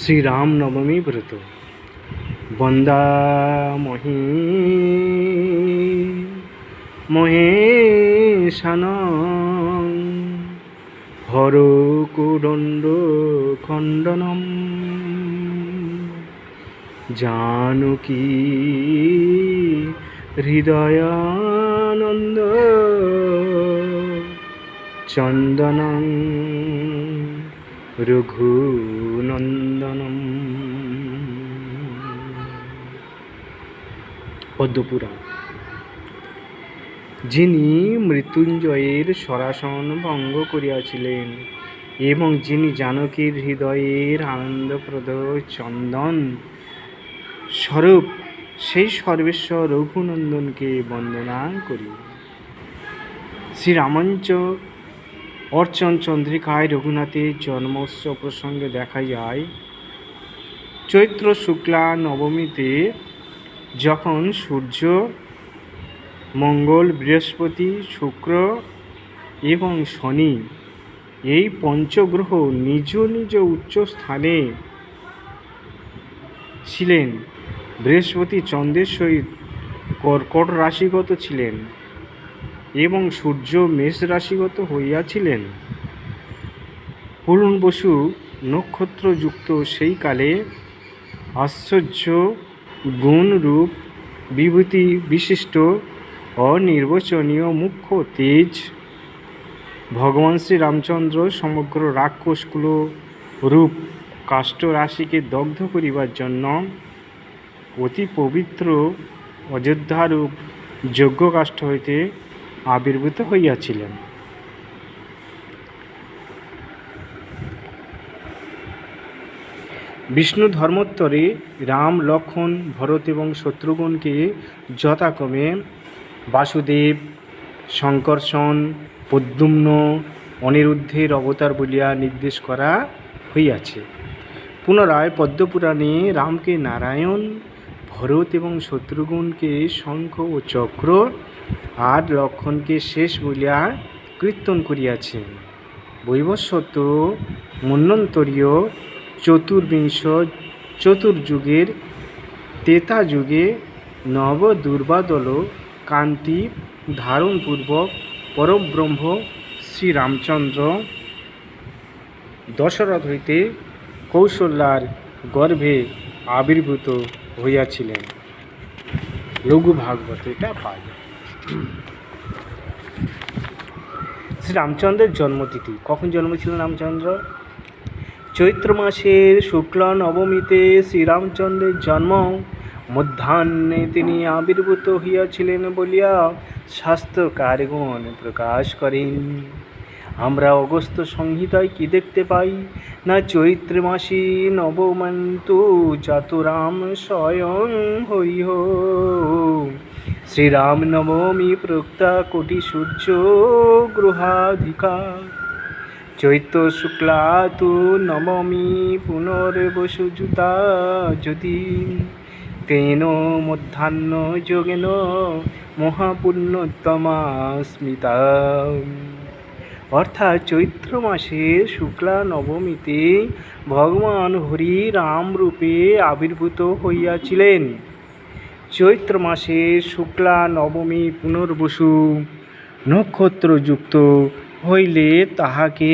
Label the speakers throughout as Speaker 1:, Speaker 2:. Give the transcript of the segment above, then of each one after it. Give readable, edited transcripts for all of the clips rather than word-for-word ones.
Speaker 1: শ্রীরাম নবমী ব্রত বন্দামহি মহেশানং হরকুদণ্ড খণ্ডনম জানকী হৃদয়ানন্দ চন্দনং রঘুনন্দনম। পদ্মপুরাণ। যিনি মৃত্যুঞ্জয়ের সরাসন ভঙ্গ করিয়াছিলেন এবং যিনি জানকীর হৃদয়ের আনন্দপ্রদ চন্দন স্বরূপ, সেই সর্বেশ্বর রঘুনন্দনকে বন্দনা করি। শ্রীরামাঞ্চ অর্চন চন্দ্রিকায় রঘুনাথের জন্মোৎসব প্রসঙ্গে দেখা যায়, চৈত্র শুক্লা নবমীতে যখন সূর্য, মঙ্গল, বৃহস্পতি, শুক্র এবং শনি এই পঞ্চগ্রহ নিজ নিজ উচ্চ স্থানে ছিলেন, বৃহস্পতি চন্দ্রের সহিত কর্কট রাশিগত ছিলেন এবং সূর্য মেষ রাশিগত হইয়াছিলেন, পুরুষবসু নক্ষত্রযুক্ত সেই কালে আশ্চর্য গুণরূপ বিভূতি বিশিষ্ট অনির্বচনীয় মুখ্য তেজ ভগবান শ্রীরামচন্দ্র সমগ্র রাক্ষসকুল রূপ কাষ্ঠ রাশিকে দগ্ধ করিবার জন্য অতি পবিত্র অযোধ্যারূপ যজ্ঞকাষ্ঠ হইতে আবির্ভূত হইয়াছিলেন। বিষ্ণু ধর্মোত্তরে রাম, লক্ষ্মণ, ভরত এবং শত্রুঘ্নকে যথাক্রমে বাসুদেব, শঙ্কর্ষণ, প্রদ্যুম্ন, অনিরুদ্ধের অবতার বলিয়া নির্দেশ করা হইয়াছে। পুনরায় পদ্মপুরাণে রামকে নারায়ণ, ভরত এবং শত্রুঘ্নকে শঙ্খ ও চক্র আর লক্ষ্মণকে শেষ বলিয়া কীর্তন করিয়াছেন। বৈবস্বত মন্বন্তরীয় চতুর্বিংশ চতুর্যুগের ত্রেতা যুগে নব দুর্বাদল কান্তি ধারণপূর্বক পরব্রহ্ম শ্রীরামচন্দ্র দশরথ হইতে কৌশল্যার গর্ভে আবির্ভূত হইয়াছিলেন। লঘু ভাগবত এটা পাই। শ্রীরামচন্দ্রের জন্মতিথি। কখন জন্মেছিলেন রামচন্দ্র? চৈত্র মাসের শুক্লা নবমীতে শ্রীরামচন্দ্রের জন্ম। মধ্যাহ্নে তিনি আবির্ভূত হইয়াছিলেন বলিয়া শাস্ত্রকারগণ প্রকাশ করেন। আমরা অগস্ত্য সংহিতায় কি দেখতে পাই না, চৈত্র মাসে নবমন্তু জাতুরাম স্বয়ং হইহ শ্রীরাম নবমী প্রক্তা কোটি সূর্য গ্রহাধিকা চৈত্র শুক্লা তু নবমী পুনর্বসুযুতা যদি তেন মধ্যাহ্ন যোগেন মহাপুণ্যোত্তমা স্মিতা। অর্থাৎ চৈত্র মাসের শুক্লা নবমীতে ভগবান হরি রাম রূপে আবির্ভূত হইয়াছিলেন। চৈত্র মাসের শুক্লা নবমী পুনর্বসু নক্ষত্রযুক্ত হইলে তাহাকে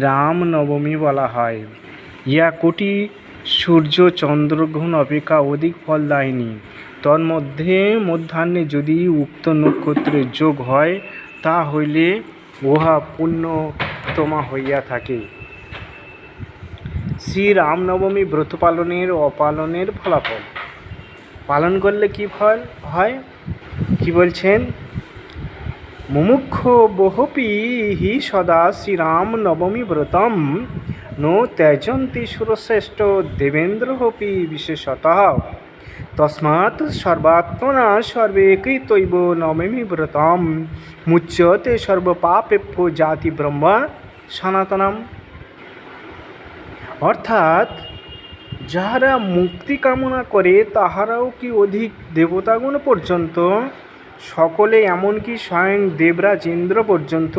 Speaker 1: রাম নবমী বলা হয়। ইয়া কোটি সূর্য চন্দ্রগ্রহণ অপেক্ষা অধিক ফলদায়িনী। তন্মধ্যে মধ্যাহ্নে যদি উক্ত নক্ষত্রের যোগ হয়, তা হইলে উহা পুণ্যতমা হইয়া থাকে। শ্রীরামনবমী ব্রত পালনের অপালনের ফলাফল। পালন করলে কি ফল হয়, কি বলছেন? মুমুক্ষ বহপি হি সদা শ্রীরাম নবমী ব্রতম নো ত্যজন্তি সুরশ্রেষ্ঠ দেবেন্দ্রহপি বিশেষতঃ তস্মাৎ সর্বাত্মনা সর্বে কৃতৈব নবমী ব্রতম মুচ্যতে সর্বপাপেভ্যো জাতি ব্রহ্ম সনাতনম। অর্থাৎ যাহারা মুক্তি কামনা করে তাহারাও কি অধিক দেবতাগণ পর্যন্ত, সকলে এমনকি স্বয়ং দেবরাজ ইন্দ্র পর্যন্ত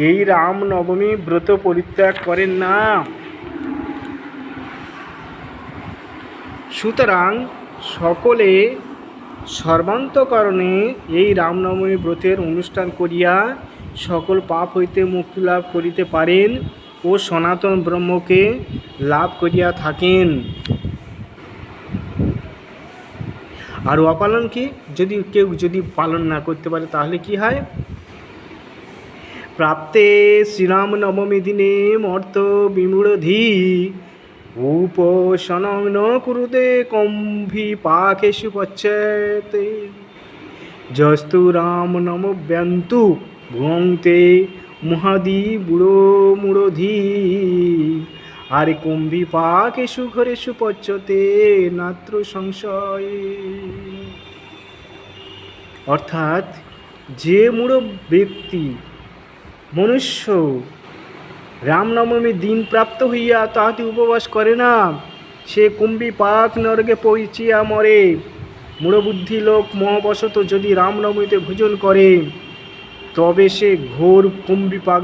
Speaker 1: এই রামনবমী ব্রত পরিত্যাগ করেন না। সুতরাং সকলে সর্বান্তকরণে এই রামনবমী ব্রতের অনুষ্ঠান করিয়া সকল পাপ হইতে মুক্তি লাভ করিতে পারেন ও সনাতন ব্রহ্মকে লাভ করিয়া থাকেন। আর অপালন কি, কেউ যদি পালন না করতে পারে তাহলে কি হয়? প্রাপ্তে শ্রীরাম নবমী দিনে মর্ত বিমূঢ়ধি উপাসনং ন কুরুতে কম্ভি পাকেষু পচ্যতে যস্তু রাম নমব্যন্তু ভুঙ্ক্তে মহাদি বুড়ো মূঢ়ধি আর কুম্ভি পাকেষু ঘরেষু পচ্যতে নাত্র সংশয়। অর্থাৎ যে মূঢ় ব্যক্তি মনুষ্য রামনবমীর দিন প্রাপ্ত হইয়া তাহাতে উপবাস করে না, সে কুম্ভী পাক নরকে পৌঁছিয়া মরে। মূঢ়বুদ্ধি লোক মহাবশত যদি রামনবমীতে ভোজন করে তবে সে ঘোর কুম্ভী পাক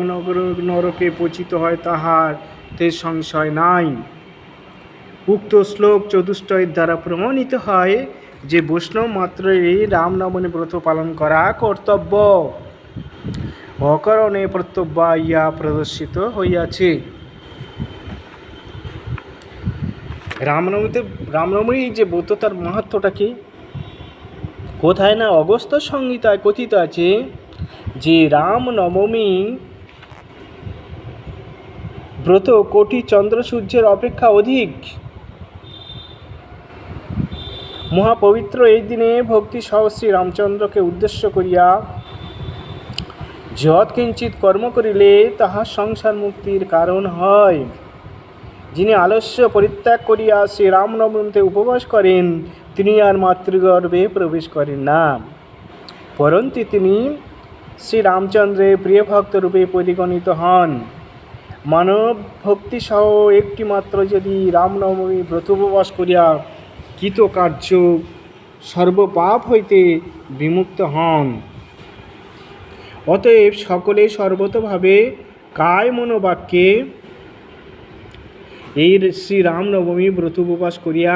Speaker 1: নরকে পতিত হয়, তাহাতে সংশয় নাই। উক্ত শ্লোক চতুষ্টয়ের দ্বারা প্রমাণিত হয় যে বৈষ্ণব মাত্রই রামনবমী ব্রত পালন করা কর্তব্য, অকারণে কর্তব্য ইয়া প্রদর্শিত হইয়াছে। রামনবমী যে ব্রত, তার মাহাত্ম্যটা কি? কোথায় না অগস্ত্য সংহিতায় কথিত আছে যে রামনবমী ব্রত কোটি চন্দ্র সূর্যের অপেক্ষা অধিক মহাপবিত্র। এই দিনে ভক্তি সহ শ্রী রামচন্দ্রকে উদ্দেশ্য করিয়া যৎ কিঞ্চিৎ কর্ম করিলে তাহা সংসার মুক্তির কারণ হয়। যিনি আলস্য পরিত্যাগ করিয়া শ্রী রামনবমীতে উপবাস করেন তিনি আর মাতৃগর্ভে প্রবেশ করেন না, পরন্তু তিনি শ্রী রামচন্দ্রের প্রিয় ভক্ত রূপে পরিগণিত হন। মানব ভক্তি সহ একটি মাত্র যদি রামনবমী ব্রত উপবাস করিয়া কৃতকার্য সর্বপাপ হইতে বিমুক্ত হন। অতএব সকলে সর্বতভাবে কায় মনোবাক্যে এই শ্রী রামনবমী ব্রত উপবাস করিয়া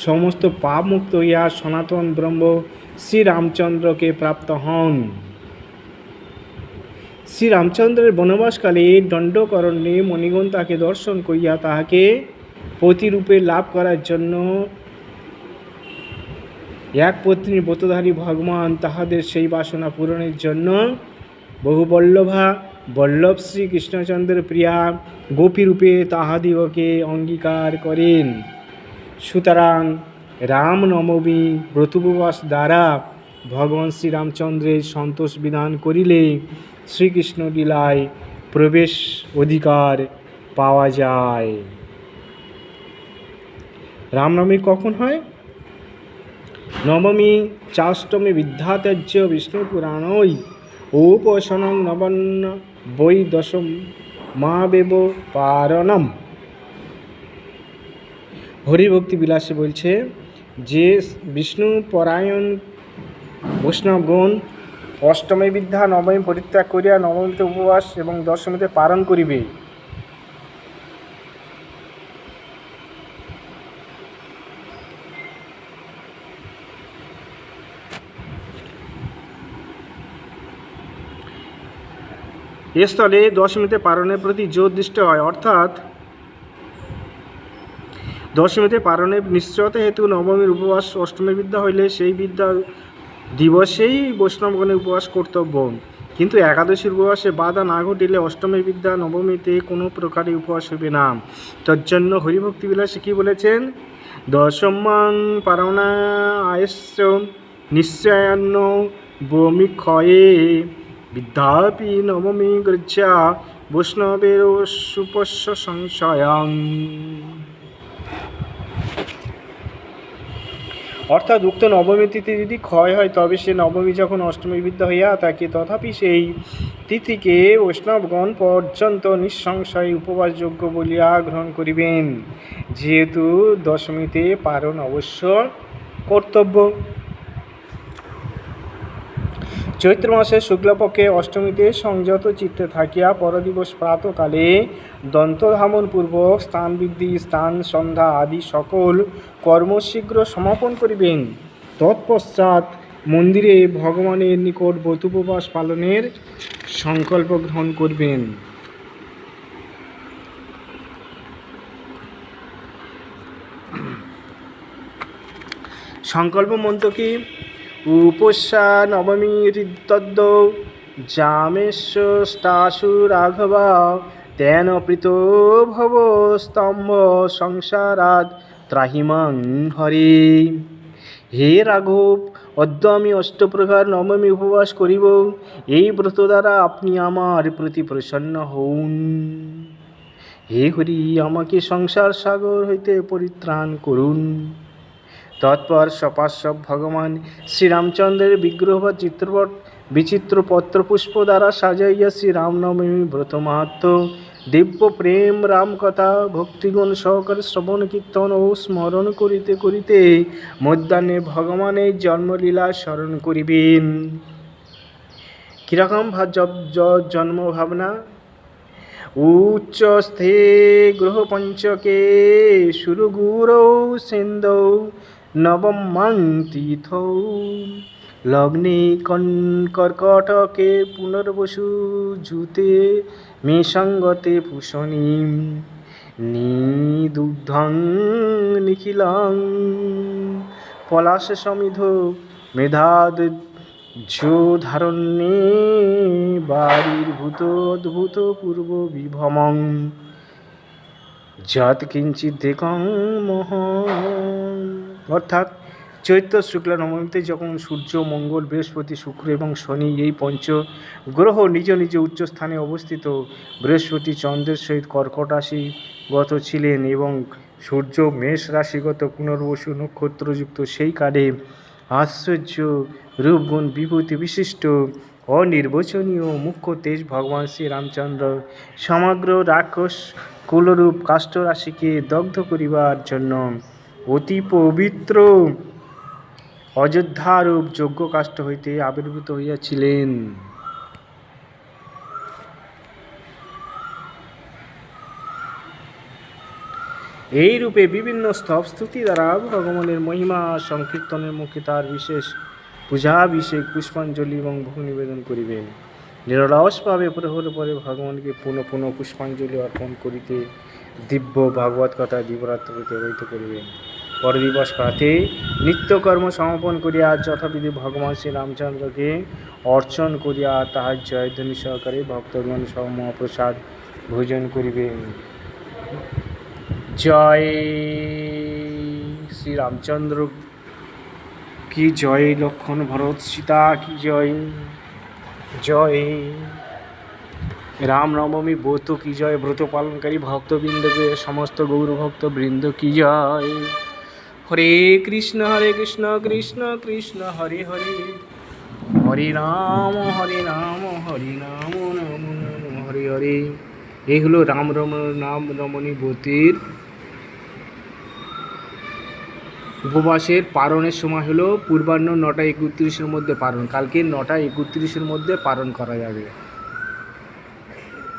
Speaker 1: সমস্ত পাপ মুক্ত হইয়া সনাতন ব্রহ্ম শ্রী রামচন্দ্রকে প্রাপ্ত হন। শ্রী রামচন্দ্রের বনবাসকালে দণ্ডকরণ্যে মণিগণ তাকে দর্শন করিয়া তাহাকে পতিরূপে লাভ করার জন্য এক পত্নী ব্রতধারী ভগবান তাহাদের সেই বাসনা পূরণের জন্য বহুবল্লভা বল্লভ শ্রী কৃষ্ণচন্দ্রের প্রিয়া গোপীরূপে তাহাদিগকে অঙ্গীকার করেন। সুতরাং রামনবমী ব্রতোপবাস দ্বারা ভগবান শ্রীরামচন্দ্রের সন্তোষ বিধান করিলে শ্রীকৃষ্ণ লীলায় প্রবেশ অধিকার পাওয়া যায়। রামনবমী কখন হয়? নবমী চাষ্টমী বিদ্যাত্যাজ্য বিষ্ণু পুরাণই উপসনং নবন্ন বৈ দশম মাবেব পারণম। হরিভক্তি বিলাসে বলছে যে বিষ্ণু পরায়ণ বৈষ্ণবগণ অষ্টমী বিদ্যা নবমী পরিত্যাগ করিয়া নবমীতে উপবাস এবং দশমীতে পালন করিবে। এ স্থলে দশমীতে পালনের প্রতি জোর দৃষ্ট হয়, অর্থাৎ দশমীতে পালনের নিশ্চয়তা হেতু নবমীর উপবাস অষ্টমী বিদ্যা হইলে সেই বিদ্যা দিবসেই বৈষ্ণবগণের উপবাস কর্তব্য, কিন্তু একাদশীর উপবাসে বাধা না ঘটিলে অষ্টমী বিদ্যা নবমীতে কোনো প্রকারে উপবাস হইবে না। তজ্জন্য হরিভক্তি বিলাসে কি বলেছেন? দশমান পারণা আয়স্য নিশ্চয়ান্ন বমিক্ষয়ে বিদ্যাপি নবমী গৃহ্যা বৈষ্ণবের সুপস্য সংশয়ং। অর্থাৎ উক্ত নবমী তিথি যদি ক্ষয় হয় তবে সে নবমী যখন অষ্টমী বিদ্যা হইয়া থাকে তথাপি সেই তিথিকে বৈষ্ণবগণ পর্যন্ত নিঃসংশয় উপবাসযোগ্য বলিয়া গ্রহণ করিবেন, যেহেতু দশমীতে পালন অবশ্য কর্তব্য। চৈত্র মাসের শুক্লপক্ষে অষ্টমীতে সংযত চিত্তে থাকিয়া পরদিবস প্রাতকালে দন্তধামন পূর্বক স্নানবৃদ্ধি স্নান সন্ধ্যা আদি সকল কর্ম শীঘ্র সমাপন করিবেন। তৎপশ্চাৎ মন্দিরে ভগবানের নিকট ব্রতোপবাস পালনের সংকল্প গ্রহণ করবেন। সংকল্প মন্ত্র কি? উপস্যা নবমী হৃদ্যদ্য জামেষ্টাশু রাঘবা তেন প্রীতো ভব স্তম্ভ সংসারাৎ ত্রাহিমাং হরে। হে রাঘব, অদ্য আমি অষ্টপ্রকার নবমী উপবাস করিব। এই ব্রত দ্বারা আপনি আমার প্রতি প্রসন্ন হউন। হে হরি, আমাকে সংসার সাগর হইতে পরিত্রাণ করুন। তৎপর সপার্শ্বব ভগবান শ্রীরামচন্দ্রের বিগ্রহ বা চিত্রপট বিচিত্র পত্রপুষ্প দ্বারা সাজাইয়া শ্রীরামনবমী ব্রত মাহাত্ম্য দিব্য প্রেম রামকথা ভক্তিগুণ সহকারে শ্রবণ কীর্তন ও স্মরণ করিতে করিতে মধ্যাহ্নে ভগবানের জন্মলীলা স্মরণ করিবেন। কীরকম জন্ম ভাবনা? উচ্চস্থে গ্রহ পঞ্চকে সুরগুরৌ সিন্ধৌ নবমাং তীর্থৌ লগ্নে কর্কটকে পুনর্বসু জুতে মেষাঙ্গতে ভূষণীম নিদুগ্ধং নিখিলাং পলাশ সমিধ মেধাদ ধারণ্যে বাড়ির্ভূত অদ্ভুত পূর্ব বিভমং যৎ কিঞ্চিদেকং মহৎ। অর্থাৎ চৈত্র শুক্ল নবমীতে যখন সূর্য, মঙ্গল, বৃহস্পতি, শুক্র এবং শনি এই পঞ্চ গ্রহ নিজ নিজ উচ্চস্থানে অবস্থিত, বৃহস্পতি চন্দ্রের সহিত কর্কট রাশিগত ছিলেন এবং সূর্য মেষ রাশিগত পুনর্বসু নক্ষত্রযুক্ত, সেই কালে আশ্চর্য রূপগুণ বিভূতি বিশিষ্ট অনির্বচনীয় মুখ্য তেজ ভগবান শ্রীরামচন্দ্র সমগ্র রাক্ষস কুলরূপ কাষ্ঠ রাশিকে দগ্ধ করিবার জন্য অতি পবিত্র অযোধ্যারূপ যজ্ঞ কাষ্ঠ হইতে আবির্ভূত হইয়াছিলেন। এই রূপে বিভিন্ন স্তব স্তুতি দ্বারা ভগবানের মহিমা সংকীর্তনের মুখে তার বিশেষ পূজাভিষেক পুষ্পাঞ্জলি এবং ভোগ নিবেদন করিবেন। নিরলসভাবে প্রহর পরে ভগবানকে পুনঃ পুনঃ পুষ্পাঞ্জলি অর্পণ করিতে দিব্য ভাগবত কথা দিবরাত্রিতে অবহিত করিবেন। পরদিবস প্রাতে নিত্যকর্ম সমাপন করিয়া যথাবিধি ভগবান শ্রীরামচন্দ্রকে অর্চন করিয়া তাহার জয়ধ্বনি সহকারে ভক্তগণ সহ মহাপ্রসাদ ভোজন করিবেন। জয় শ্রীরামচন্দ্র কি জয়, লক্ষ্মণ ভরত সীতা কি জয়, জয় রামনবমী ব্রত কি জয়, ব্রত পালনকারী ভক্তবৃন্দকে সমস্ত গৌরভক্ত বৃন্দ কি জয়। হরে কৃষ্ণ কৃষ্ণ কৃষ্ণ হরে হরে, হরে রাম হরে রাম নাম হরে হরে। এই হলো রামনবমী ব্রতের উপবাসের পারণের সময় হলো পূর্বাহ্ন 9:31 মধ্যে পারণ। কালকে 9:31 মধ্যে পারণ করা যাবে,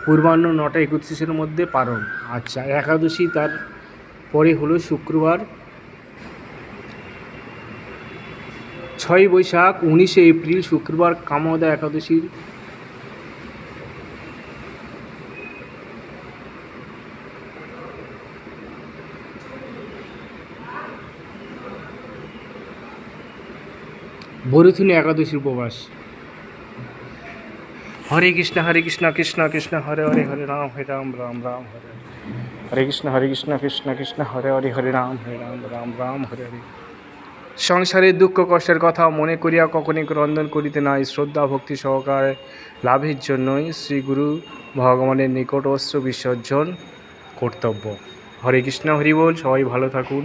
Speaker 1: পূর্বাহ্ন 9:31 মধ্যে পারণ। আচ্ছা, একাদশী তার পরে হলো শুক্রবার 6 বৈশাখ 19 এপ্রিল শুক্রবার কামদা একাদশীর বরুথিনী একাদশীর উপবাস। হরে কৃষ্ণ কৃষ্ণ কৃষ্ণ হরে হরে, হরে রাম রাম রাম হরে হরে। হরে কৃষ্ণ কৃষ্ণ কৃষ্ণ হরে হরে, হরে রাম রাম রাম হরে হরে। সংসারের দুঃখ কষ্টের কথা মনে করিয়া কখনই ক্রন্দন করিতে নাই। শ্রদ্ধা ভক্তি সহকারে লাভের জন্যই শ্রী গুরু ভগবানের নিকট অস্ত্র বিসর্জন কর্তব্য। হরে কৃষ্ণ, হরি বল। সবাই ভালো থাকুন।